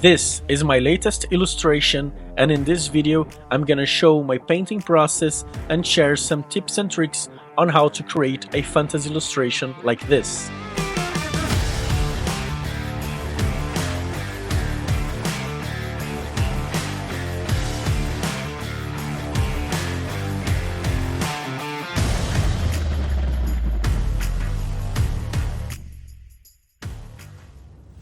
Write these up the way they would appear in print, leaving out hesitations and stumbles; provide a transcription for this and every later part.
This is my latest illustration, and in this video I'm gonna show my painting process and share some tips and tricks on how to create a fantasy illustration like this.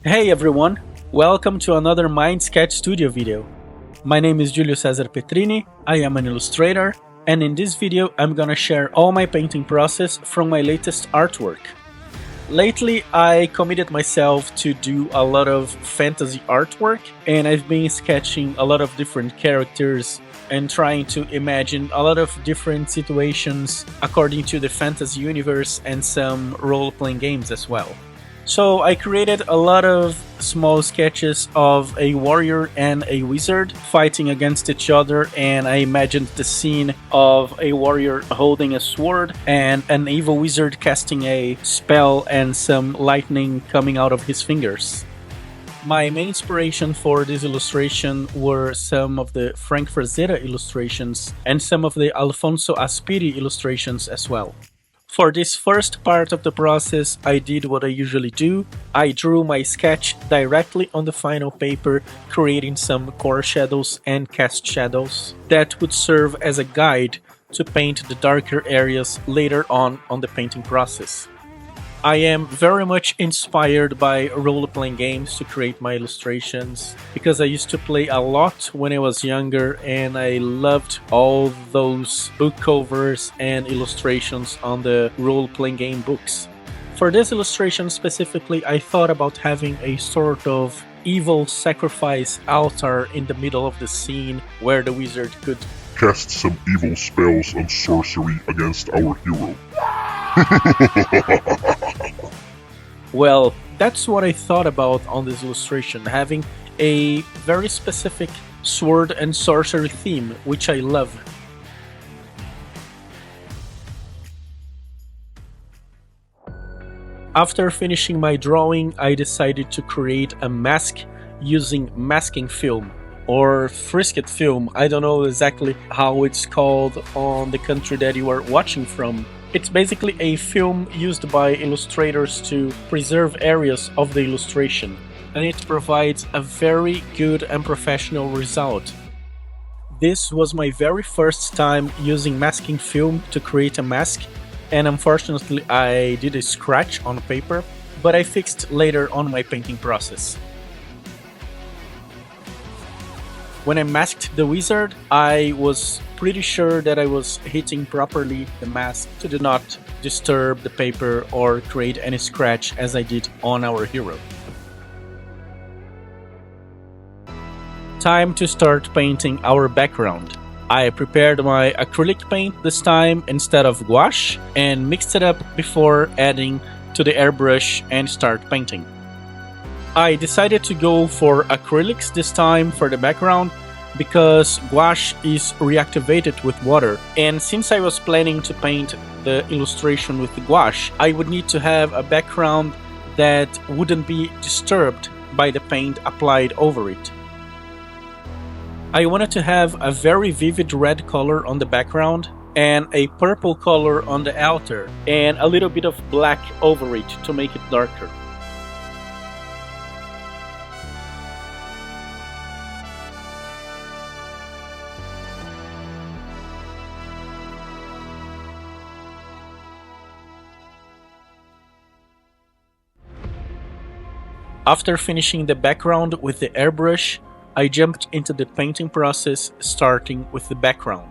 Hey everyone! Welcome to another Mind Sketch Studio video. My name is 𝗕𝗵𝘃𝘁cie. I am an illustrator, and in this video I'm gonna share all my painting process from my latest artwork. Lately I committed myself to do a lot of fantasy artwork, and I've been sketching a lot of different characters and trying to imagine a lot of different situations according to the fantasy universe and some role-playing games as well. So I created a lot of small sketches of a warrior and a wizard fighting against each other, and I imagined the scene of a warrior holding a sword and an evil wizard casting a spell and some lightning coming out of his fingers. My main inspiration for this illustration were some of the Frank Frazetta illustrations and some of the Alfonso Aspiri illustrations as well. For this first part of the process, I did what I usually do. I drew my sketch directly on the final paper, creating some core shadows and cast shadows that would serve as a guide to paint the darker areas later on the painting process. I am very much inspired by role-playing games to create my illustrations because I used to play a lot when I was younger, and I loved all those book covers and illustrations on the role-playing game books. For this illustration specifically, I thought about having a sort of evil sacrifice altar in the middle of the scene where the wizard could cast some evil spells and sorcery against our hero. Well, that's what I thought about on this illustration, having a very specific sword and sorcery theme, which I love. After finishing my drawing, I decided to create a mask using masking film, or Frisket Film. I don't know exactly how it's called on the country that you are watching from. It's basically a film used by illustrators to preserve areas of the illustration, and it provides a very good and professional result. This was my very first time using masking film to create a mask, and unfortunately I did a scratch on paper, but I fixed later on my painting process. When I masked the wizard, I was pretty sure that I was hitting properly the mask to do not disturb the paper or create any scratch as I did on our hero. Time to start painting our background. I prepared my acrylic paint this time instead of gouache and mixed it up before adding to the airbrush and start painting. I decided to go for acrylics this time for the background because gouache is reactivated with water, and since I was planning to paint the illustration with the gouache, I would need to have a background that wouldn't be disturbed by the paint applied over it. I wanted to have a very vivid red color on the background and a purple color on the altar and a little bit of black over it to make it darker. After finishing the background with the airbrush, I jumped into the painting process, starting with the background.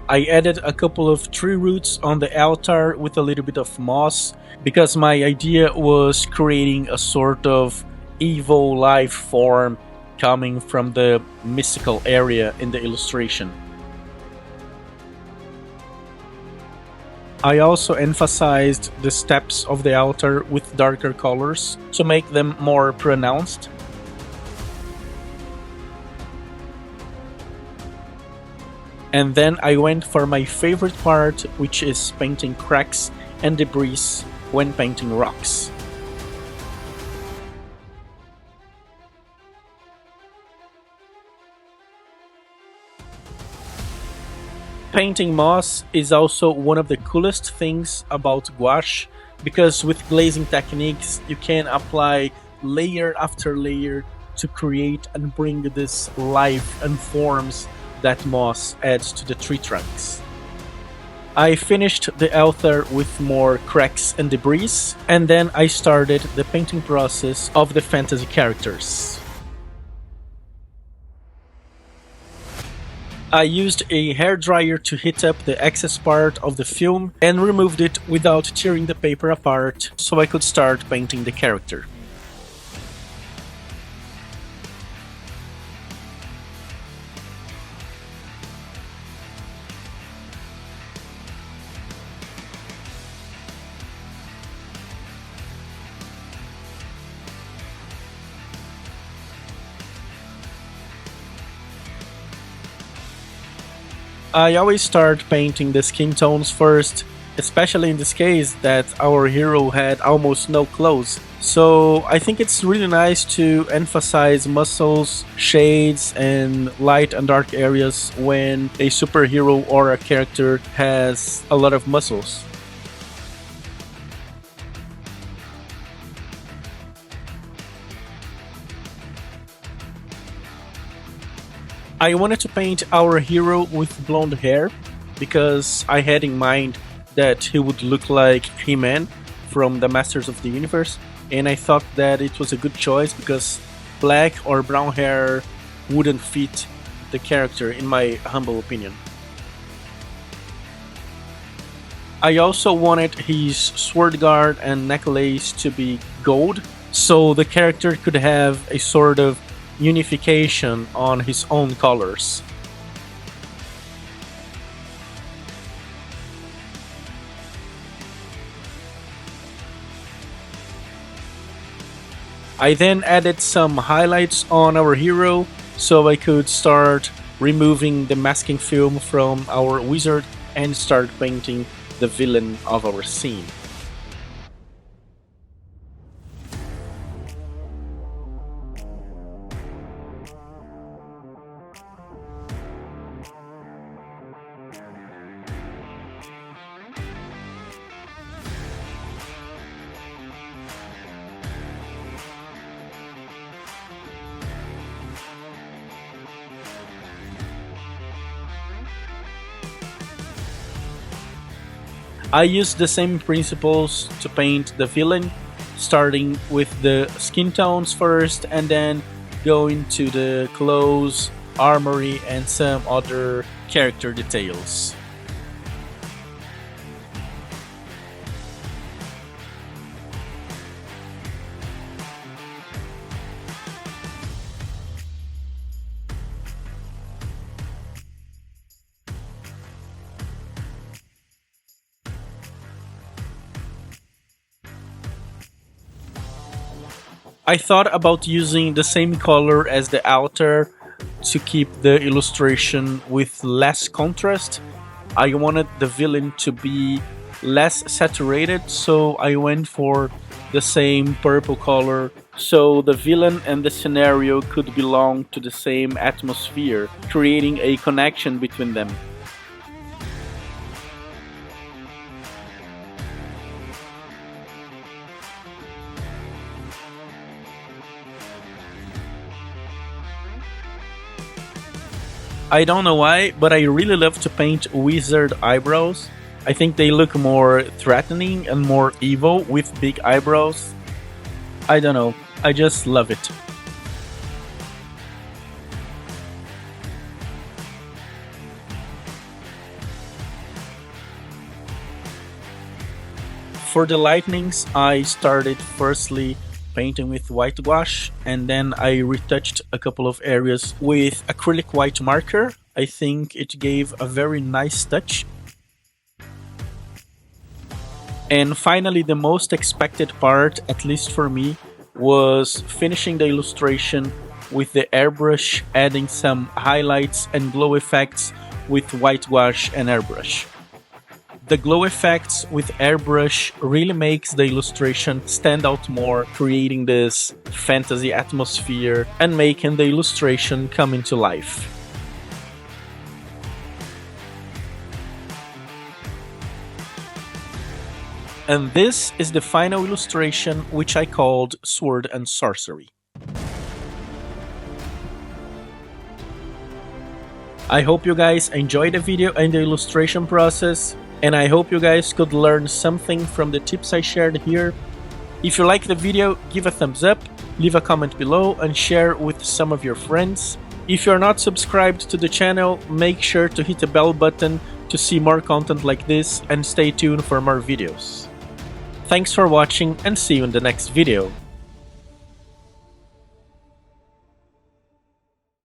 I added a couple of tree roots on the altar with a little bit of moss, because my idea was creating a sort of evil life form coming from the mystical area in the illustration. I also emphasized the steps of the altar with darker colors to make them more pronounced. And then I went for my favorite part, which is painting cracks and debris when painting rocks. Painting moss is also one of the coolest things about gouache, because with glazing techniques you can apply layer after layer to create and bring this life and forms that moss adds to the tree trunks. I finished the altar with more cracks and debris, and then I started the painting process of the fantasy characters. I used a hairdryer to heat up the excess part of the film and removed it without tearing the paper apart, so I could start painting the character. I always start painting the skin tones first, especially in this case that our hero had almost no clothes. So I think it's really nice to emphasize muscles, shades, and light and dark areas when a superhero or a character has a lot of muscles. I wanted to paint our hero with blonde hair because I had in mind that he would look like He-Man from the Masters of the Universe, and I thought that it was a good choice because black or brown hair wouldn't fit the character, in my humble opinion. I also wanted his sword guard and necklace to be gold, so the character could have a sort of unification on his own colors. I then added some highlights on our hero so I could start removing the masking film from our wizard and start painting the villain of our scene. I used the same principles to paint the villain, starting with the skin tones first and then going to the clothes, armory, and some other character details. I thought about using the same color as the altar to keep the illustration with less contrast. I wanted the villain to be less saturated, so I went for the same purple color so the villain and the scenario could belong to the same atmosphere, creating a connection between them. I don't know why, but I really love to paint wizard eyebrows. I think they look more threatening and more evil with big eyebrows. I don't know, I just love it. For the lightnings, I started firstly painting with white gouache, and then I retouched a couple of areas with acrylic white marker. I think it gave a very nice touch. And finally, the most expected part, at least for me, was finishing the illustration with the airbrush, adding some highlights and glow effects with white gouache and airbrush. The glow effects with airbrush really makes the illustration stand out more, creating this fantasy atmosphere and making the illustration come into life. And this is the final illustration, which I called Sword and Sorcery. I hope you guys enjoyed the video and the illustration process, and I hope you guys could learn something from the tips I shared here. If you like the video, give a thumbs up, leave a comment below, and share with some of your friends. If you're not subscribed to the channel, make sure to hit the bell button to see more content like this, and stay tuned for more videos. Thanks for watching, and see you in the next video.